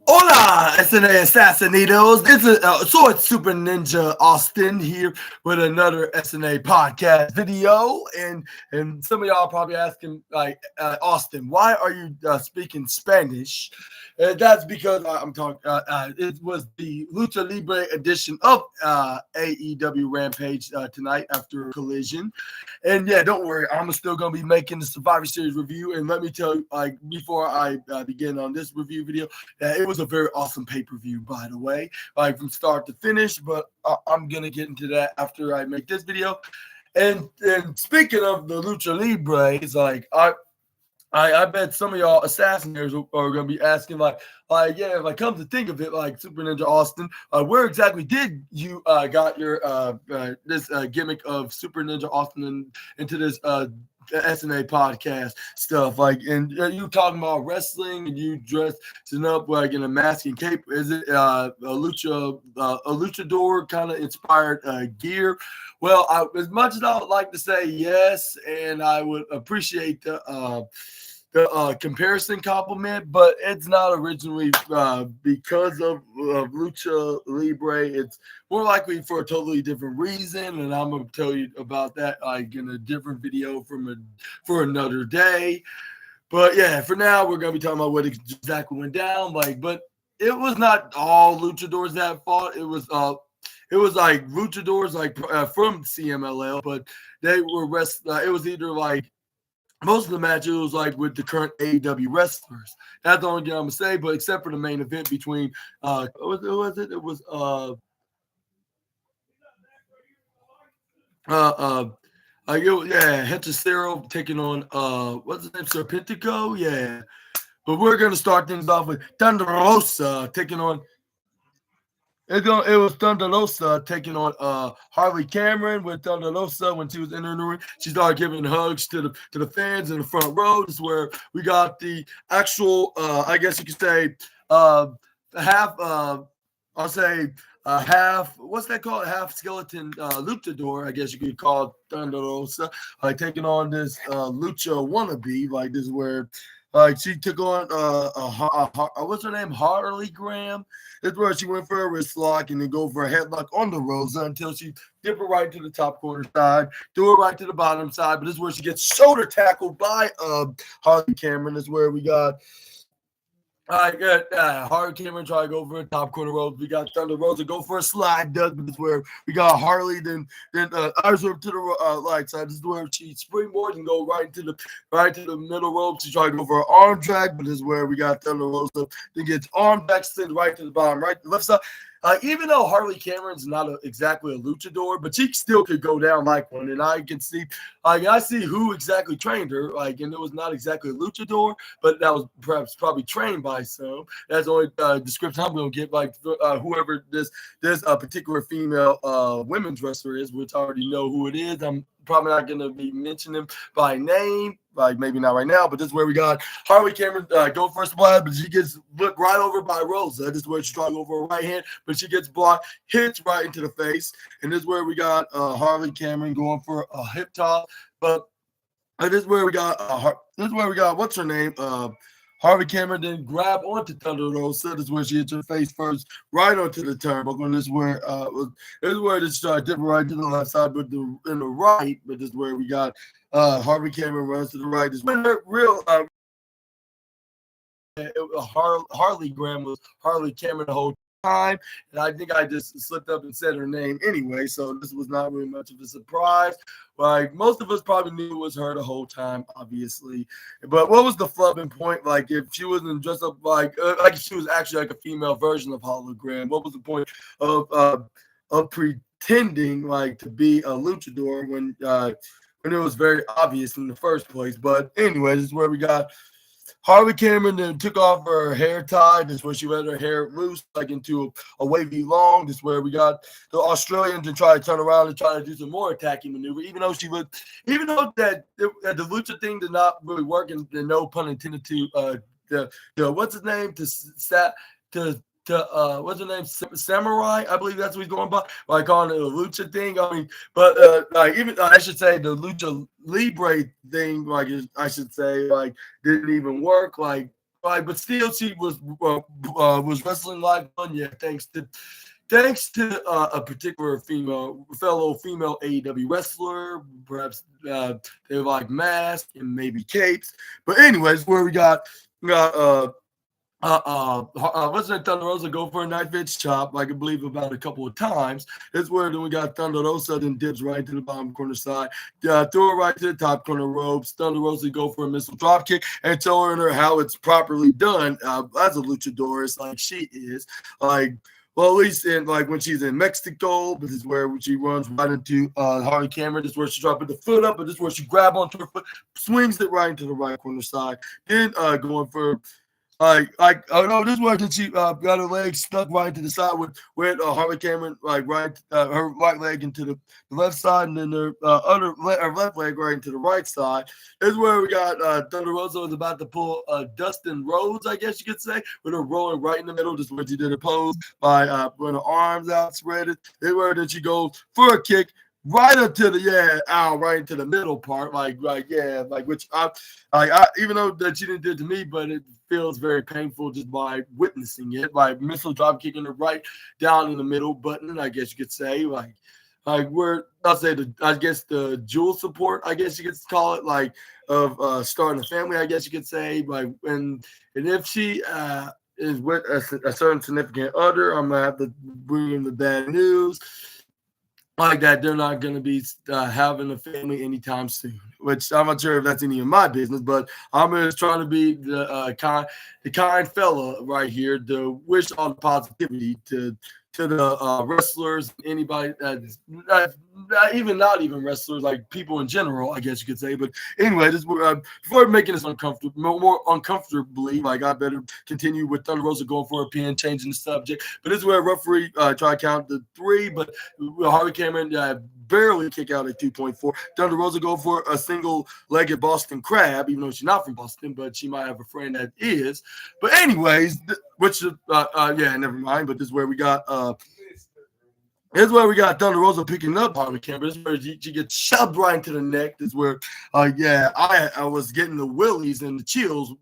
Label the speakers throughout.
Speaker 1: Hola, SNA Assassinitos. It's Super Ninja Austin here with another SNA podcast video. And some of y'all probably asking, like, Austin, why are you speaking Spanish? That's because I'm talking, it was the Lucha Libre edition of AEW Rampage tonight after Collision. And yeah, don't worry, I'm still going to be making the Survivor Series review. And let me tell you, like, before I begin on this review video, it was a very awesome pay-per-view, by the way, like from start to finish. But I'm gonna get into that after I make this video. And speaking of the Lucha Libre, it's like I bet some of y'all assassinators are gonna be asking yeah, if I come to think of it, like Super Ninja Austin, where exactly did you got your this gimmick of Super Ninja Austin into this SNA podcast stuff, like, and you talking about wrestling and you dressed up like in a mask and cape? Is it a luchador kind of inspired gear? Well, as much as I would like to say yes, and I would appreciate the comparison compliment, but it's not originally because of Lucha Libre. It's more likely for a totally different reason, and I'm going to tell you about that like in a different video for another day. But yeah, for now we're going to be talking about what exactly went down. But it was not all luchadors that fought. It was like luchadors from CMLL, but they were it was either like most of the match, it was like with the current AEW wrestlers. That's the only thing I'm gonna say. But except for the main event between what was it? It was Hechicero taking on what's his name? Serpentico, yeah. But we're gonna start things off with Thunder Rosa taking on. It was Thunder Rosa taking on Harley Cameron. With Thunder Rosa, when she was entering the ring, she started giving hugs to the fans in the front row. This is where we got the actual, I guess you could say, half. I'll say half. What's that called? Half skeleton luchador. I guess you could call Thunder Rosa, like taking on this lucha wannabe. Like this is where. Like she took on what's her name? Harley Graham. That's where she went for a wrist lock and then go for a headlock on the Rosa until she dip it right to the top corner side, do it right to the bottom side. But this is where she gets shoulder tackled by Harley Cameron. This is where we got Harley Cameron try to go for a top corner rope. We got Thunder Rosa go for a slide duck, but this is where we got Harley. Then eyes up to the right side. This is where she springboards and go right to the middle rope. She tried to go for an arm drag, but this is where we got Thunder Rosa. Then gets arm drag, sends right to the bottom, right to the left side. Even though Harley Cameron's not exactly a luchador, but she still could go down like one. And I can see, I see who exactly trained her. And it was not exactly a luchador, but that was probably trained by some. That's the only description I'm going to give. Whoever this particular female women's wrestler is, which I already know who it is. I'm probably not going to be mentioning them by name, like maybe not right now, but this is where we got Harley Cameron go for a splash, but she gets looked right over by Rosa. This is where she tried to go for a right hand, but she gets blocked, hits right into the face. And this is where we got Harley Cameron going for a hip toss. But this is where we got what's her name? Harvey Cameron then grab onto Thunder Rosa. This is where she hits her face first, right onto the turnbuckle. And this is where this dipping right to the left side, but in the right. But this is where we got Harvey Cameron runs to the right. This is when the real Harley Graham was Harley Cameron the whole time, and I think I just slipped up and said her name anyway, so this was not really much of a surprise. Like most of us probably knew it was her the whole time, obviously. But what was the flubbing point? Like if she wasn't dressed up like if she was actually like a female version of hologram, what was the point of pretending like to be a luchador when it was very obvious in the first place? But anyway, this is where we got Harley Cameron then took off her hair tie. This is where she let her hair loose, like into a wavy long. This is where we got the Australian to try to turn around and try to do some more attacking maneuver. Even though the lucha thing did not really work, and no pun intended to the what's his name what's her name? Samurai, I believe that's what he's going by. Like on the lucha thing. I mean, but even I should say the Lucha Libre thing, I should say, didn't even work. right? But still, she was wrestling like one, yeah, thanks to a particular fellow female AEW wrestler. Perhaps they like masks and maybe capes. But anyways, where we got what's that? Thunder Rosa go for a knife edge chop, like I believe about a couple of times. That's where then we got Thunder Rosa, then dips right to the bottom corner side, throw it right to the top corner ropes. Thunder Rosa go for a missile drop kick and telling her how it's properly done as a luchador, like she is. Like, well, at least in like when she's in Mexico, but this is where she runs right into Harley Cameron. This is where she dropping the foot up, but this is where she grab onto her foot, swings it right into the right corner side, then going for. Oh no, this was she got her leg stuck right to the side with Harley Cameron right her right leg into the left side and then her her left leg right into the right side. This is where we got Thunder Rosa was about to pull Dustin Rhodes, I guess you could say, with her rolling right in the middle. This is where she did a pose by when her arms outspread. This is where then she goes for a kick. Right up to right into the middle part, which I even though that she didn't do it to me, but it feels very painful just by witnessing it. Like missile drop kicking her right down in the middle button, I guess you could say, where I guess the jewel support, I guess you could call it, of starting a family, I guess you could say, and if she is with a certain significant other, I'm gonna have to bring in the bad news. Like that, they're not going to be having a family anytime soon, which I'm not sure if that's any of my business, but I'm just trying to be the kind fella right here to wish all the positivity to the wrestlers, anybody not even wrestlers, like people in general, I guess you could say. But anyway, this before making this more uncomfortably, I better continue with Thunder Rosa going for a pin, changing the subject. But this is where a referee try to count the 3, but Harley Cameron barely kick out at 2.4. Thunder Rosa go for a single-legged Boston Crab, even though she's not from Boston, but she might have a friend that is. But anyways, never mind. But this is where we got Thunder Rosa picking up Harley Cameron. This is where she gets shoved right into the neck. This is where I was getting the willies and the chills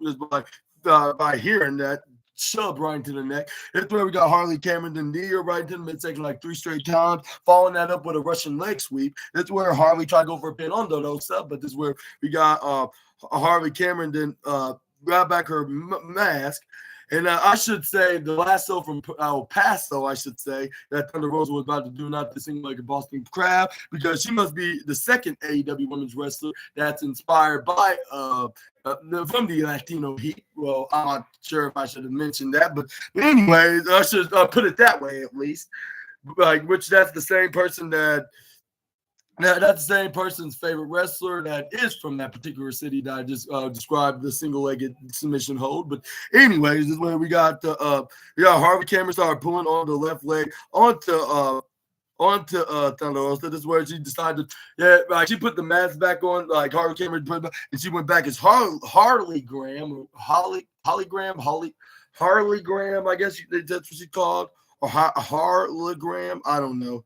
Speaker 1: by hearing that. Shoved right into the neck. That's where we got Harley Cameron, the knee right into the midsection 3 straight times, following that up with a Russian leg sweep. That's where Harley tried to go for a pin on Dodosa, but this is where we got Harley Cameron then grab back her mask. And I should say the lasso from El Paso, I should say, that Thunder Rosa was about to do, not the single-legged Boston Crab, because she must be the second AEW women's wrestler that's inspired by from the Latino heat. Well, I'm not sure if I should have mentioned that, but anyways, I should put it that way at least. Which that's the same person that's the same person's favorite wrestler that is from that particular city that I just described, the single-legged submission hold. But anyways, this is where we got Harvey Cameron started pulling on the left leg onto Thunder Rosa. This is where she decided, she put the mask back on, Harvey Cameron put it back, and she went back as Harley Graham, I guess that's what she called, or Harlegram, I don't know.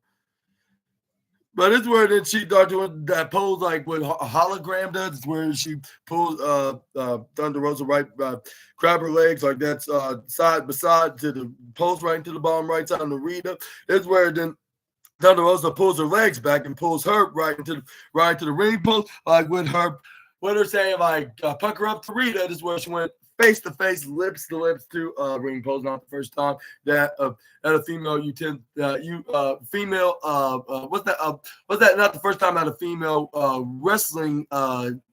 Speaker 1: But it's where then she started doing that pose what a hologram does. It's where she pulls Thunder Rosa right, grab her legs that's side by side to the pose right into the bottom right side on the Rita. It's where then Thunder Rosa pulls her legs back and pulls her right into the ring post, with her saying pucker up to Rita. This is where she went face to face, lips to lips to ring post. Not the first time that a female what's that? Not the first time that a female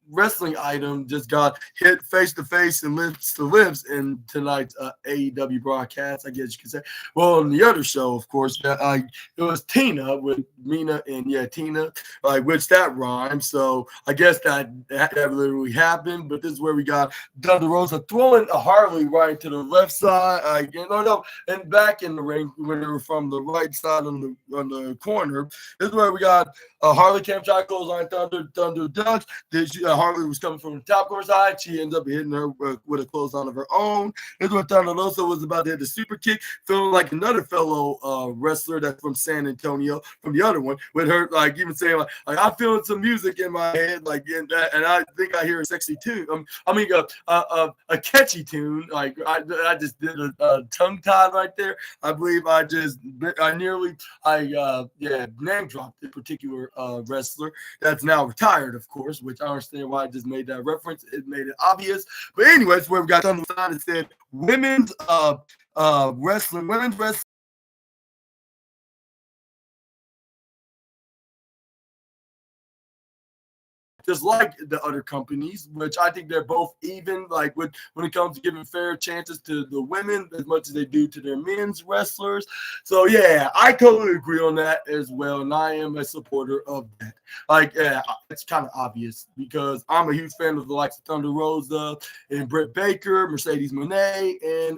Speaker 1: wrestling item just got hit face to face and lips to lips in tonight's AEW broadcast, I guess you could say. Well, on the other show, of course, it was Tina with Mina and Tina, which that rhymes. So I guess that literally happened. But this is where we got Thunder Rosa throwing a Harley right to the left side, and back in the ring when they were from the right side on the corner. This is where we got Harley Cameron goes on Thunder ducks. Harley was coming from the top corner side. She ends up hitting her with a clothesline of her own. This is where Thunder Rosa was about to hit the super kick, feeling like another fellow wrestler that's from San Antonio, from the other one, with her like even saying like I'm feeling some music in my head, like and I think I hear a sexy tune. A catchy tune. Like I just did a tongue tie right there. I believe name dropped a particular wrestler that's now retired, of course, which I understand why I just made that reference. It made it obvious. But anyways, where we got on the side, it said women's wrestling, just like the other companies, which I think they're both even, like when it comes to giving fair chances to the women as much as they do to their men's wrestlers. So yeah, I totally agree on that as well, and I am a supporter of that. Like, yeah, it's kind of obvious because I'm a huge fan of the likes of Thunder Rosa and Britt Baker, Mercedes Moné, and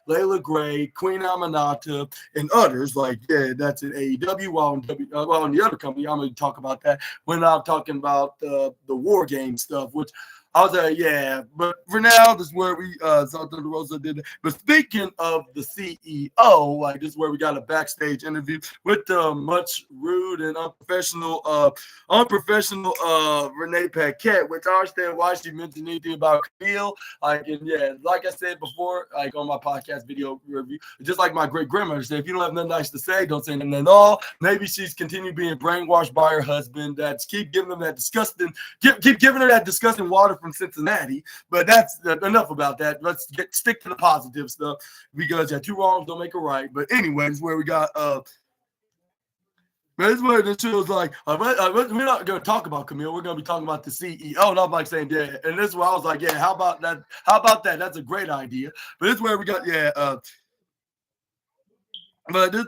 Speaker 1: Layla Gray, Queen Aminata, and others. Like, yeah, that's in AEW. While in the other company, I'm going to talk about that when I'm talking about the War Game stuff, which I was like, yeah, but for now, this is where we saw Thunder Rosa did it. But speaking of the CEO, like this is where we got a backstage interview with the much rude and unprofessional Renee Paquette, which I understand why she mentioned anything about Camille. Like, and yeah, like I said before, like on my podcast video review, just like my great grandmother said, if you don't have nothing nice to say, don't say nothing at all. Maybe she's continued being brainwashed by her husband. That's keep giving them that disgusting, keep giving her that disgusting water from Cincinnati. But that's enough about that. Let's stick to the positive stuff because two wrongs don't make a right. But anyways, where we got this is where the show was like, we're not going to talk about Camille. We're going to be talking about the CEO. And I'm like saying, yeah. And this is where I was like, yeah, how about that? How about that? That's a great idea. But this is where we got, but this.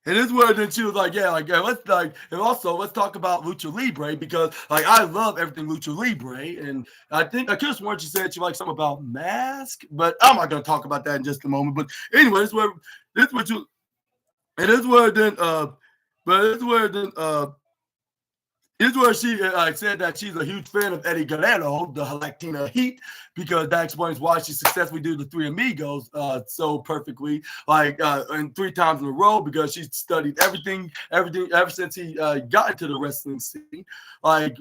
Speaker 1: And this is where then she was like, yeah, let's like, and also let's talk about Lucha Libre because like I love everything Lucha Libre, and I think I could have sworn she said she liked something about Mask, but I'm not gonna talk about that in just a moment. But anyway, this is where Here's where she said that she's a huge fan of Eddie Guerrero, the Latina Heat, because that explains why she successfully did the Three Amigos so perfectly, and 3 times in a row, because she studied everything ever since he got into the wrestling scene. Like,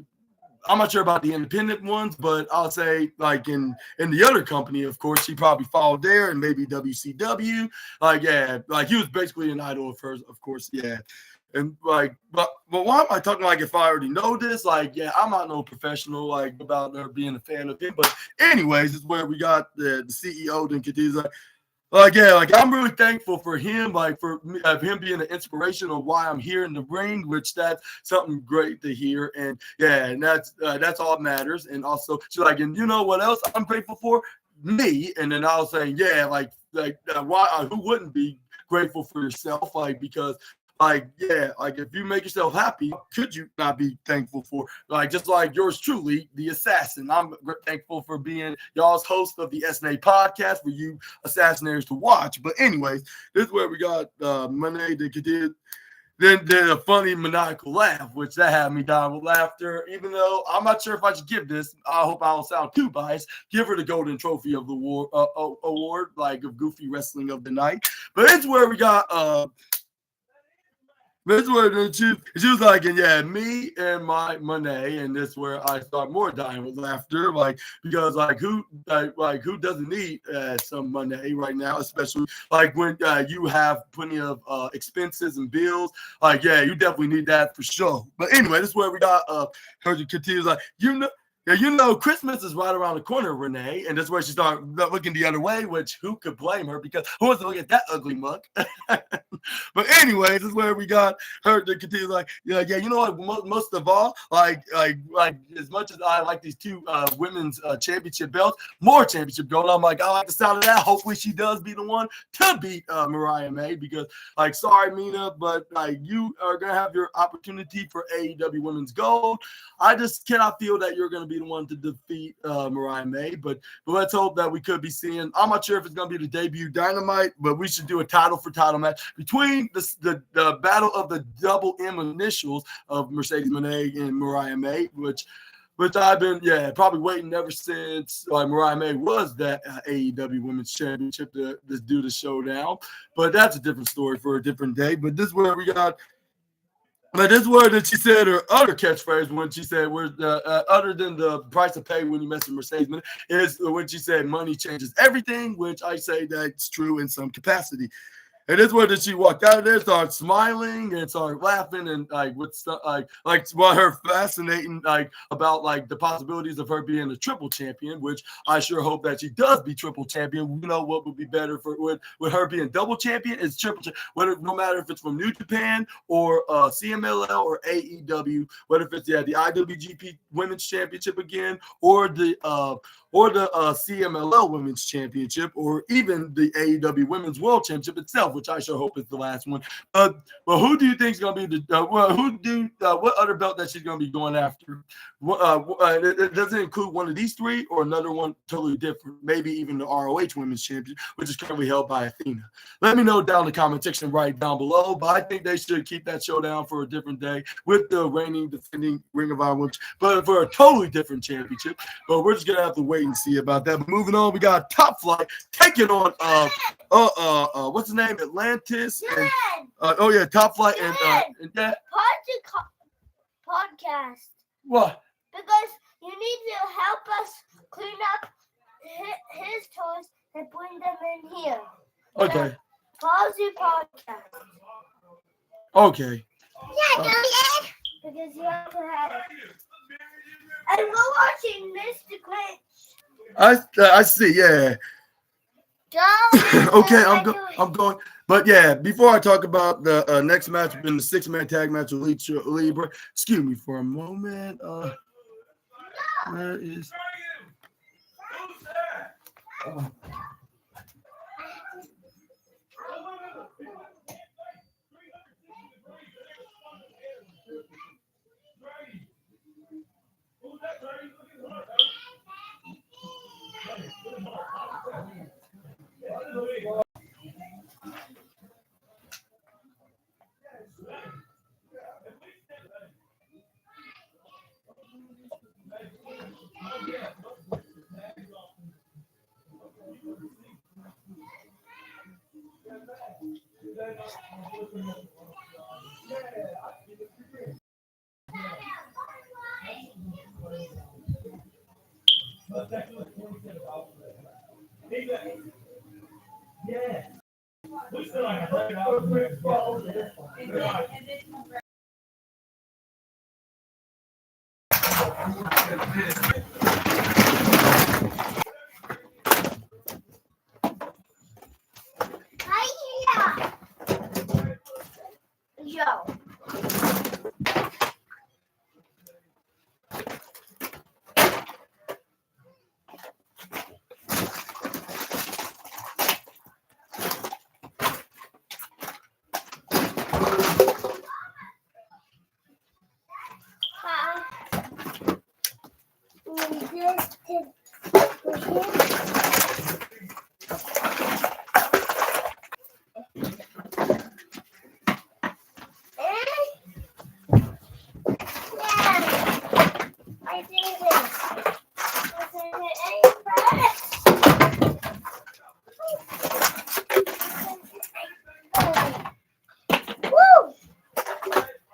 Speaker 1: I'm not sure about the independent ones, but I'll say like in the other company, of course, she probably followed there and maybe WCW. Like, yeah, like he was basically an idol of hers, of course, yeah. And like, but why am I talking like if I already know this? Like, yeah, I'm not no professional like about her being a fan of him. But anyways, this is where we got the CEO then continues yeah, like I'm really thankful for him, like for him being an inspiration of why I'm here in the ring, which that's something great to hear. And yeah, and that's all that matters. And also, she's like, and you know what else I'm grateful for? Me. And then I was saying, yeah, why? Who wouldn't be grateful for yourself? Like because. Like, yeah, like if you make yourself happy, could you not be thankful for, like, just like yours truly, the assassin? I'm thankful for being y'all's host of the SNA podcast for you assassinators to watch. But anyways, this is where we got Monet that did a funny maniacal laugh, which that had me dying with laughter, even though I'm not sure if I should give this. I hope I don't sound too biased. Give her the golden trophy of the award, like of Goofy Wrestling of the Night. But it's where we got this where she was like, and yeah, me and my Monet, and this where I start more dying with laughter, like because who doesn't need some Monet right now, especially like when you have plenty of expenses and bills, like yeah, you definitely need that for sure. But anyway, this is where we got her to continue like yeah, Christmas is right around the corner, Renee, and that's where she started looking the other way, which who could blame her because who wants to look at that ugly muck? But anyways, this is where we got her to continue like, yeah, you know what? Most of all, like as much as I like these 2 women's championship belts, more championship gold. I'm like, I like the sound of that. Hopefully, she does be the one to beat Mariah May because, like, sorry, Mina, but like you are gonna have your opportunity for AEW Women's Gold. I just cannot feel that you're gonna be the one to defeat Mariah May, but let's hope that we could be seeing. I'm not sure if it's gonna be the debut Dynamite, but we should do a title for title match between between the battle of the double M initials of Mercedes Moné and Mariah May, which I've been probably waiting ever since Mariah May was that AEW Women's Championship to do the showdown. But that's a different story for a different day. But this is where we got. But this word that she said her other catchphrase when she said, other than the price of pay when you mess with Mercedes, is when she said money changes everything, which I say that's true in some capacity. And this word that she walked out of there, started smiling and started laughing and what her fascinating about the possibilities of her being a triple champion, which I sure hope that she does be triple champion. You know what would be better for with her being double champion is triple champion. No matter if it's from New Japan or CMLL or AEW, whether if it's the IWGP Women's Championship again or the CMLL Women's Championship, or even the AEW Women's World Championship itself, which I sure hope is the last one. But who do you think is going to be what other belt that she's going to be going after? Does it include one of these three or another one totally different? Maybe even the ROH Women's Championship, which is currently held by Athena. Let me know down in the comment section right down below. But I think they should keep that showdown for a different day with the reigning, defending Ring of Honor Women's, but for a totally different championship. But we're just going to have to wait and see about that. But moving on, we got Top Flight taking on what's his name? Atlantis. And, Top Flight and that
Speaker 2: podcast.
Speaker 1: What?
Speaker 2: Because you need to help us clean up his toys and bring them in here.
Speaker 1: Okay.
Speaker 2: Pause your podcast.
Speaker 1: Okay.
Speaker 2: Yeah, because you have to have it. And we're watching Mr. Grinch.
Speaker 1: I see, yeah. Okay, I'm going. But yeah, before I talk about the next match in the 6-man tag match with Lucha Libre, excuse me for a moment. Where is?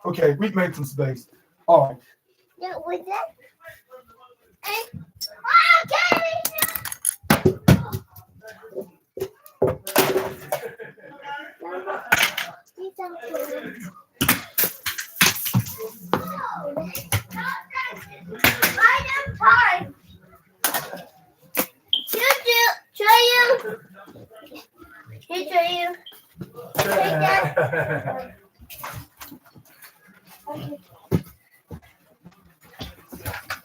Speaker 1: Okay, we've made some space. All right.
Speaker 2: Yeah, with that.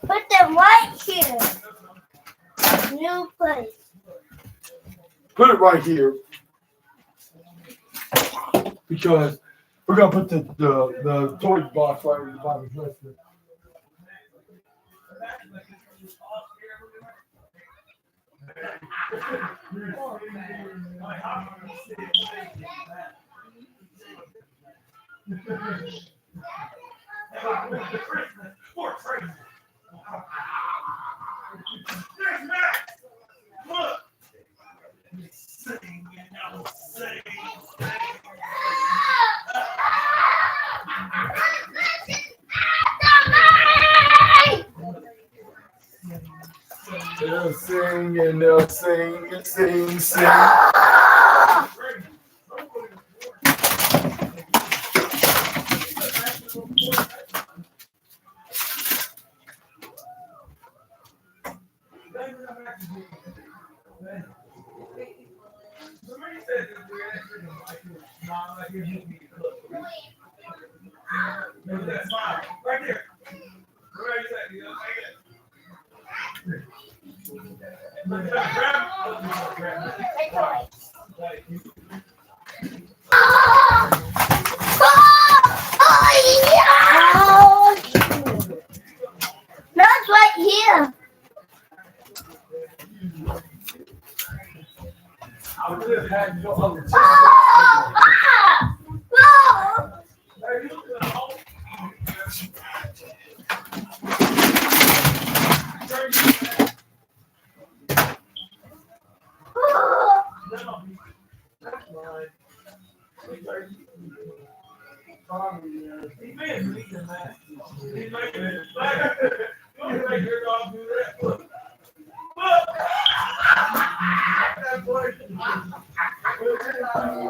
Speaker 2: Put them right here. New place.
Speaker 1: Put it right here. Because we're gonna put the toy box right in the bottom of the dresser. They'll sing and they'll sing and sing.
Speaker 2: That's right here.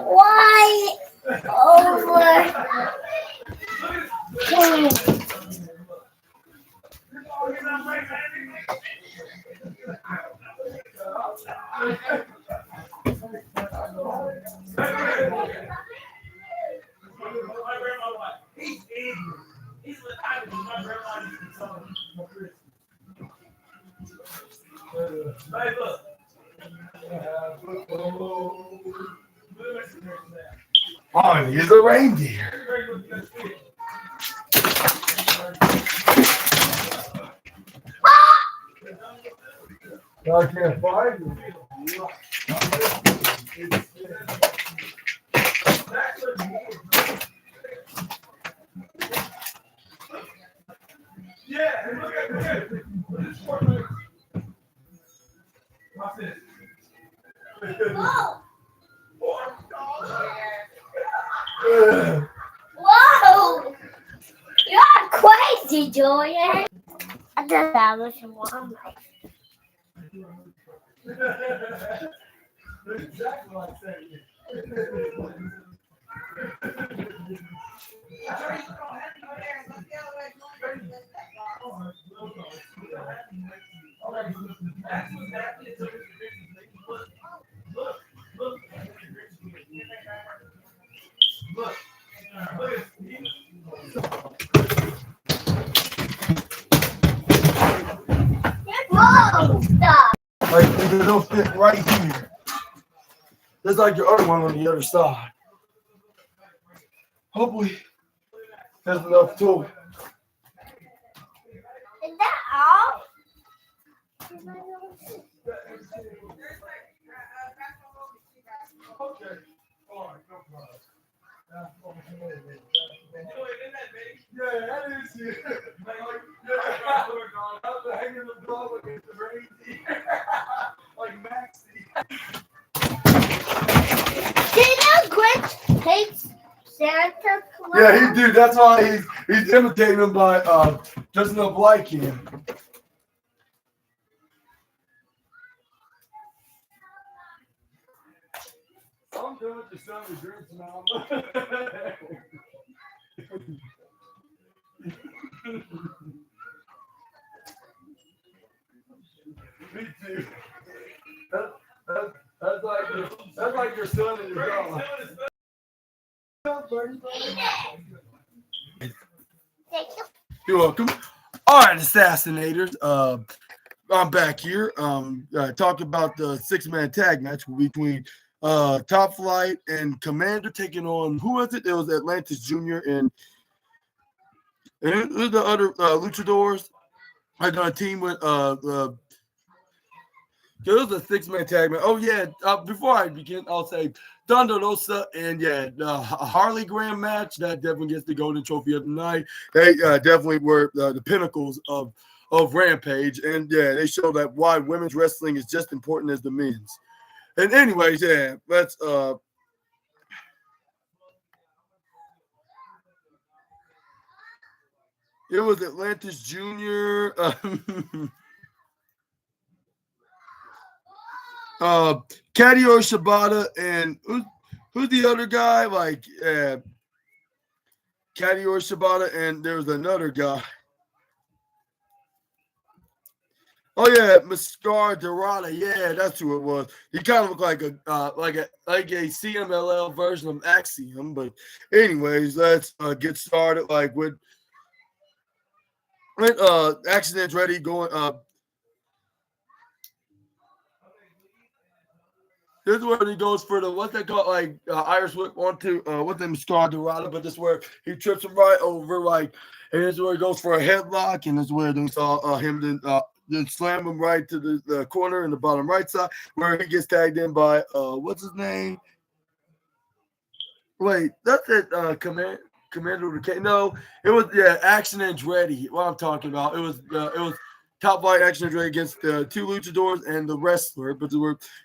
Speaker 2: Why over?
Speaker 1: Oh, he's a reindeer. I can't find him. Yeah, look at this. Watch this.
Speaker 2: Whoa! You're crazy, Julian. I just have one.
Speaker 1: Exactly like that.
Speaker 2: Whoa! Stop.
Speaker 1: Like it'll fit right here. Just like your other one on the other side. Hopefully, there's enough to it.
Speaker 2: Is that all?
Speaker 1: Okay. All right, no problem. Yeah, that is it. I'm hanging the dog against the reindeer. Like Maxie.
Speaker 2: Did Grinch hates Santa Claus?
Speaker 1: Yeah, he do. That's why he's imitating him by dressing up like him. I'm doing it to some of the drinks now. Me too. That's like your son and your daughter.
Speaker 2: Thank you.
Speaker 1: You're welcome. All right, assassinators. I'm back here. Talking about the 6-man tag match between Top Flight and Commander taking on, who was it? It was Atlantis Jr. and who's the other luchadors? I got a team with it was a 6-man tag match. Oh yeah. Before I begin, I'll say Thunder Rosa, and yeah, the Harley Graham match that definitely gets the golden trophy of the night. They definitely were the pinnacles of Rampage, and yeah, they show that why women's wrestling is just important as the men's. And anyways, yeah, let's it was Atlantis Junior. Kadio Shibata and who's the other guy? Like Kadio Shibata, and there was another guy. Oh yeah, Mascar Dorada. Yeah, that's who it was. He kind of looked like a CMLL version of Axiom. But anyways, let's get started. Like with accidents ready going. This is where he goes for the what's that called, like Irish whip onto what's name Scar Dorado, but this is where he trips him right over, like, and this is where he goes for a headlock, and this is where they saw him then slam him right to the corner in the bottom right side, where he gets tagged in by what's his name? Wait, that's it. Commander K. No, it was Action Andretti. What I'm talking about. It was top flight Action Andretti against the two luchadors and the wrestler. But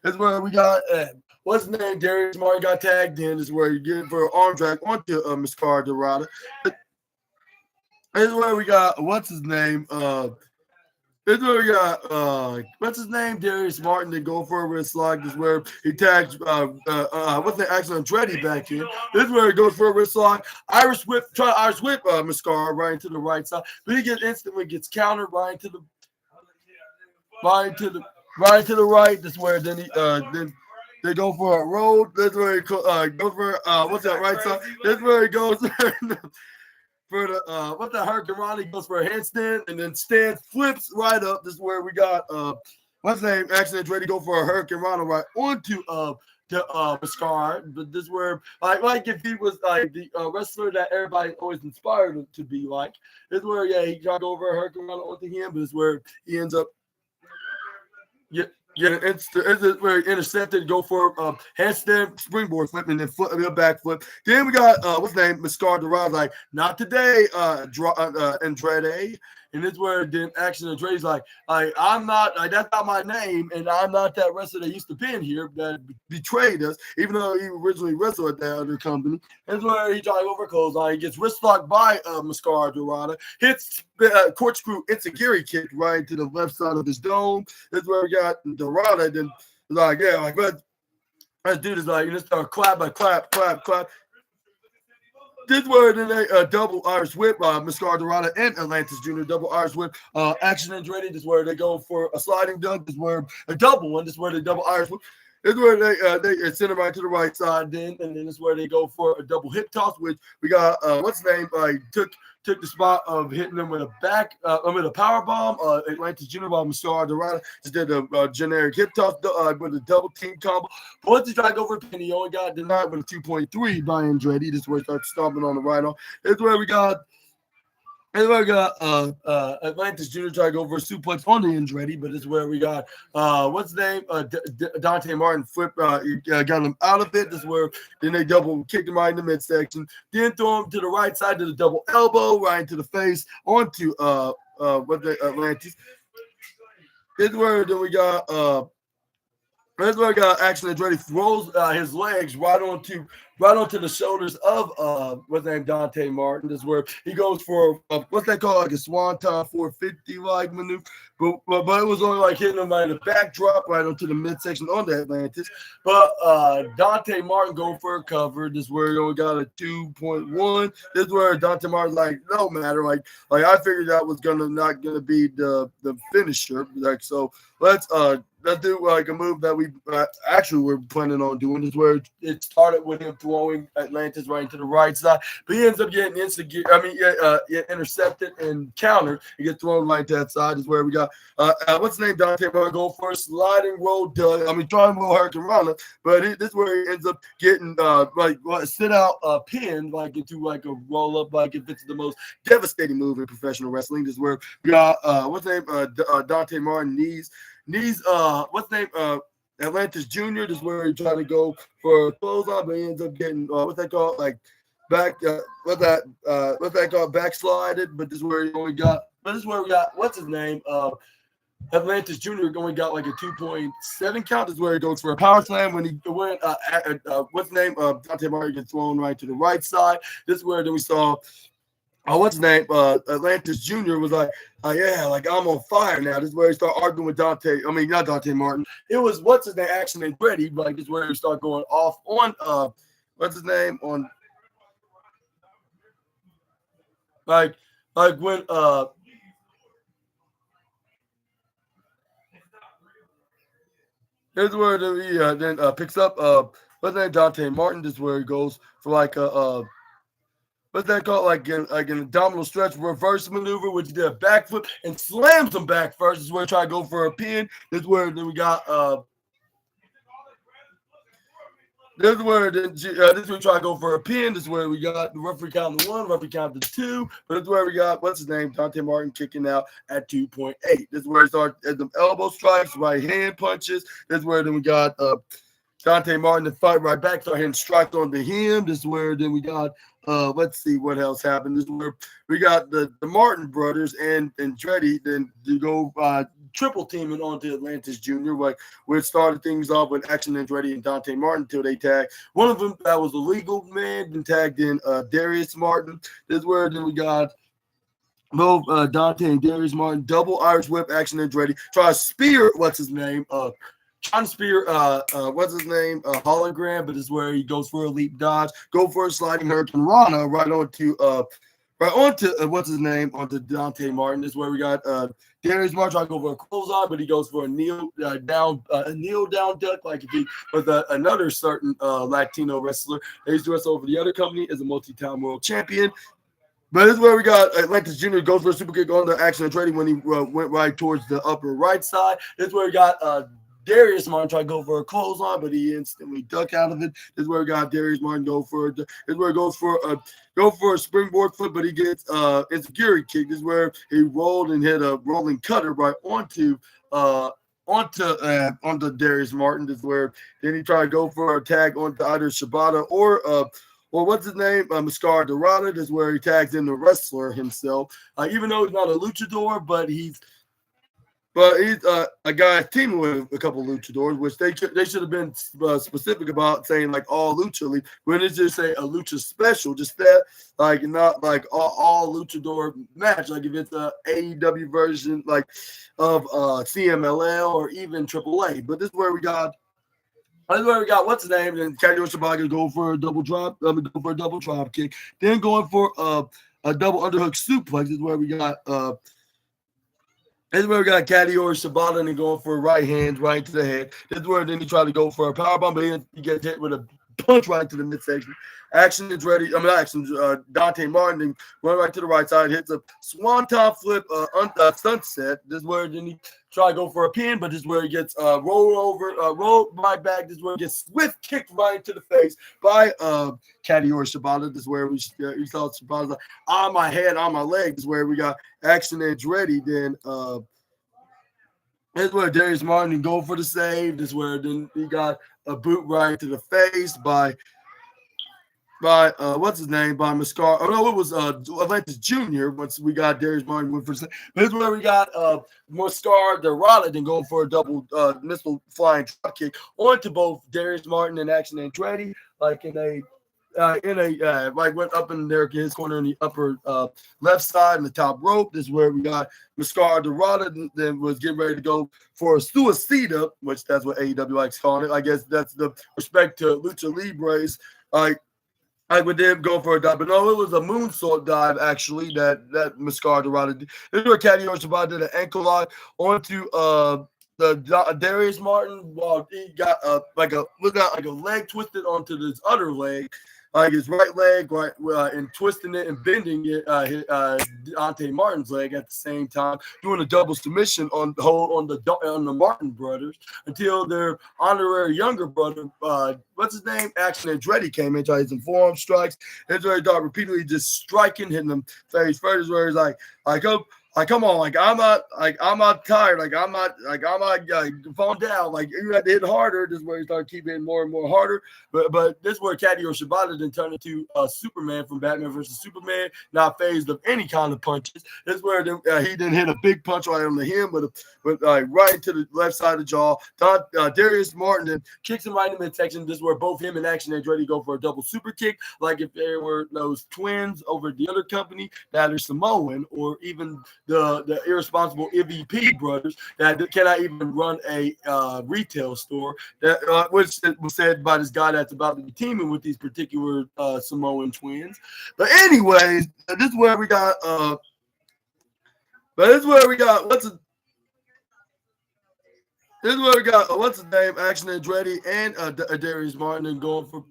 Speaker 1: that's where we got what's his name? Darius Martin got tagged in. This is where you get for an arm drag onto Miss Cara Dorada. This is where we got what's his name? This is where we got what's his name? Darius Martin to go for a wrist lock. This is where he tags what's the Action Andretti back in. This is where he goes for a wrist lock. Irish whip Mascara right into the right side. But he instantly gets countered right to the right. This is where then then they go for a roll. This is where he goes for what's that right side? This is where he goes for the what the Hurricane Ronnie goes for a handstand and then stands, flips right up. This is where we got what's the name? Accident ready to go for a Hurricane Ronnie right onto Mascar. But this is where like if he was like the wrestler that everybody always inspired to be like. This is where he tried to go over a Hurricane Ronnie onto him, but this is where he ends up it's where he intercepted, go for handstand springboard flip and then back flip. Then we got what's the name? Mascar Dorada, like, not today, Andrade. And this is where then Action Andretti's like I'm not that's not my name, and I'm not that wrestler that used to be in here that betrayed us, even though he originally wrestled at that other company. And this is where he tried over clothesline. He gets wrist locked by Mascar Dorada, hits corkscrew Itsugiri kick right to the left side of his dome. This is where we got Dorada. Then let's do this. Like, you just start clap. This is where then they double Irish whip, Mascar Dorada and Atlantis Jr. double Irish whip. Action Andretti. This is where they go for a sliding dunk. This is where a double one. This is where they double Irish whip. This is where they send him right to the right side, and then this is where they go for a double hip toss, which we got what's his name? Took the spot of hitting them with a power bomb. Atlantis Junior by Mascar Dorada just did a generic hip toss with a double team combo. But once he tried to go for a pin, he only got denied with a 2.3 by Andretti. This is where he starts stomping on the right arm. This is where we got. And we got Atlantis Jr. try to go for a suplex on the Andretti, but this is where we got what's his name? Dante Martin flip got him out of it. This is where then they double kicked him right in the midsection. Then throw him to the right side to the double elbow right into the face onto Atlantis. This is where then we got that's where I got Action Andretti throws his legs right onto the shoulders of what's his name, Dante Martin. This is where he goes for what's that called, like a swanton 450 like maneuver, but it was only like hitting him right in the backdrop right onto the midsection on the Atlantis. But Dante Martin going for a cover. This is where he only got a 2.1. This is where Dante Martin's like, no matter, like I figured that was not gonna be the finisher. Like, so let's do like a move that we actually were planning on doing. This is where it started with him throwing Atlantis right into the right side, but he ends up getting intercepted and countered. He gets thrown right to that side. This is where we got what's his name? Dante Martin go for a sliding roll trying to roll Hurricane Rana, but this is where he ends up getting sit out pinned like into like a roll up, like if it's the most devastating move in professional wrestling. This is where we got what's his name? Dante Martin knees what's his name? Atlantis Jr. This is where he tried to go for a clothesline, but he ends up getting what's that called? Like back what's that called? Backslided. But this is where he only got. But this is where we got what's his name? Atlantis Jr. only got like a 2.7 count. This is where he goes for a power slam when he went. What's his name? Dante Martin gets thrown right to the right side. This is where then we saw. What's his name? Atlantis Jr. was like, yeah, like I'm on fire now. This is where he started arguing with Dante. I mean, not Dante Martin. It was what's his name? Action and Ready. Like this is where he started going off on what's his name? On like when here's where he then picks up what's his name? Dante Martin. This is where he goes for like a what's that called? Like an abdominal stretch reverse maneuver, which he did a backflip and slams him back first. This is where he tried to go for a pin. This is where then we got this is where we try to go for a pin. This is where we got the referee count to 1, referee count to 2. But this is where we got what's his name? Dante Martin kicking out at 2.8. This is where he started at the elbow strikes, right hand punches. This is where then we got Dante Martin to fight right back, start hitting strikes onto him. This is where then we got let's see what else happened. This is where we got the Martin brothers and Andretti then to go triple teaming onto Atlantis Jr. Which started things off with Action Andretti and Dante Martin until they tagged one of them that was a legal man, then tagged in Darius Martin. This is where then we got both Dante and Darius Martin double Irish whip Action Andretti try to spear what's his name trying to spear what's his name hologram, but this is where he goes for a leap dodge, go for a sliding hurricane Rana right onto what's his name onto Dante Martin. This is where we got Darius Martin trying to go for a clothesline, but he goes for a kneel down duck like if he was another certain Latino wrestler. They used to wrestle over the other company as a multi-time world champion. But this is where we got Atlantis Jr. goes for a super kick on the Action and Trading when he went right towards the upper right side. This is where we got Darius Martin tried to go for a clothesline, but he instantly ducked out of it. This is where we got Darius Martin go for this is where he goes for a springboard flip, but he gets insecurity kick. This is where he rolled and hit a rolling cutter right onto Darius Martin. This is where then he tried to go for a tag onto either Shibata or what's his name? Mascara Dorada. This is where he tags in the wrestler himself. Even though he's not a luchador, but he's a guy teaming with a couple of luchadors, which they should have been specific about saying like all lucha league. When it's just say a lucha special, just that like not like all luchador match. Like if it's a AEW version like of CMLL or even AAA. But this is where we got. This is where we got what's his name, and Kadio Shibaga go for a double drop. Go for a double drop kick. Then going for a double underhook suplex. This is where we got. This is where we got Kadio Shibata and going for a right hand right to the head. This is where then he tried to go for a powerbomb, but he gets hit with a punch right to the midsection. Action is ready. I mean, action. Dante Martin and run right to the right side, hits a swanton flip, sunset. This is where then he try to go for a pin, but this is where he gets rolled right back. This is where he gets swift kicked right into the face by Kadio Shibata. This is where we saw Shibata like, on my head, on my leg. This is where we got Action Andretti. Then this is where Darius Martin go for the save. This is where then he got a boot right to the face by what's his name? By Mascara. Oh no, it was Atlantis Jr. Once we got Darius Martin went for the save. This is where we got Mascara Dorada then going for a double missile flying drop kick onto both Darius Martin and Action Andretti, like in a like went up in there his corner in the upper left side in the top rope. This is where we got Mascara Dorada then was getting ready to go for a suicida, which that's what AEW likes calling it. I guess that's the respect to Lucha Libres. I would then go for a dive, but no, it was a moonsault dive actually that Mascara Dorada did. This is where Kadio Shibata did an ankle lock onto the Darius Martin while he got like a leg twisted onto this other leg, like his right leg, right, and twisting it and bending it, Dante Martin's leg at the same time, doing a double submission on the Martin brothers until their honorary younger brother, what's his name, Action Andretti came in, tried some forearm strikes. Andretti repeatedly just striking, hitting them face first, where he's like, Like, come on, I'm not tired, I'm not falling down. Like, you had to hit harder. This is where he started keeping hitting more and more harder. But this is where Kazuchika Shibata then turned into Superman from Batman versus Superman, not phased of any kind of punches. This is where he didn't hit a big punch right on the him, but right to the left side of the jaw. Darius Martin then kicks him right in the midsection. This is where both him and Action Andretti go for a double super kick, like if there were those twins over the other company that are Samoan, or even the irresponsible EVP brothers that cannot even run a retail store. That which was said by this guy that's about to be teaming with these particular Samoan twins. But anyways, this is where we got. This is where we got. What's his name? Action Andretti and Darius Martin going for.